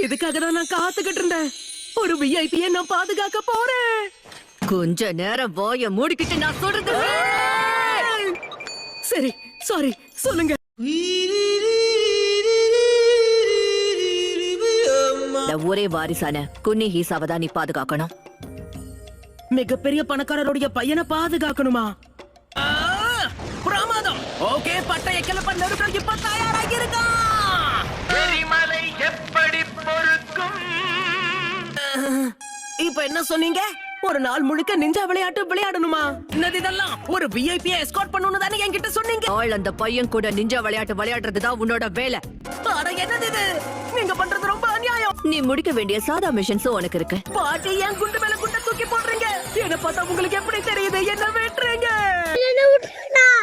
இதுக்காக தான் நான் காத்துக்கிட்டு இருந்தேன். ஒரு விஐபியை நான் பாதுகாக்க போறேன். கொஞ்ச நேரம் வாய மூடிக்கிட்டு நான் சொல்றது. சரி, சாரி, சொல்லுங்க. ஒரே வாரிசான குன்னி ஹீசாவை தான் நீ பாதுகாக்கணும். மிகப்பெரிய பணக்காரருடைய பையனை பாதுகாக்கணுமா? பிரமாதம். ஓகே, பட்டய கிளப்ப நெருக்கம் இப்ப தயாராகி இருக்கான். எரிமலை எப்படி பொறுக்கும்? இப்ப என்ன சொன்னீங்க? ஒரு நாள் முழுக்க நிஞ்சா விளையாட்டு விளையாடணுமா? என்னது இதெல்லாம்? ஒரு விஐபியை எஸ்கார்ட் பண்ணனும் தானே என்கிட்ட சொன்னீங்க. ஆள் அந்த பையன் கூட நிஞ்சா விளையாட்டு விளையாடுறதுதான் உன்னோட வேலை. அட என்னது இது? நீங்க பண்றது ரொம்ப அநியாயம். நீ முடிக்க வேண்டிய சாதா மிஷன்ஸும் உனக்கு இருக்கு. பாட்டி ஏன் குண்டு மேல குண்டை தூக்கி போடுறீங்க? என்ன பார்த்தா உங்களுக்கு எப்படி தெரியுது? என்ன வெட்டுறீங்க? நான் விட்டுக்கினா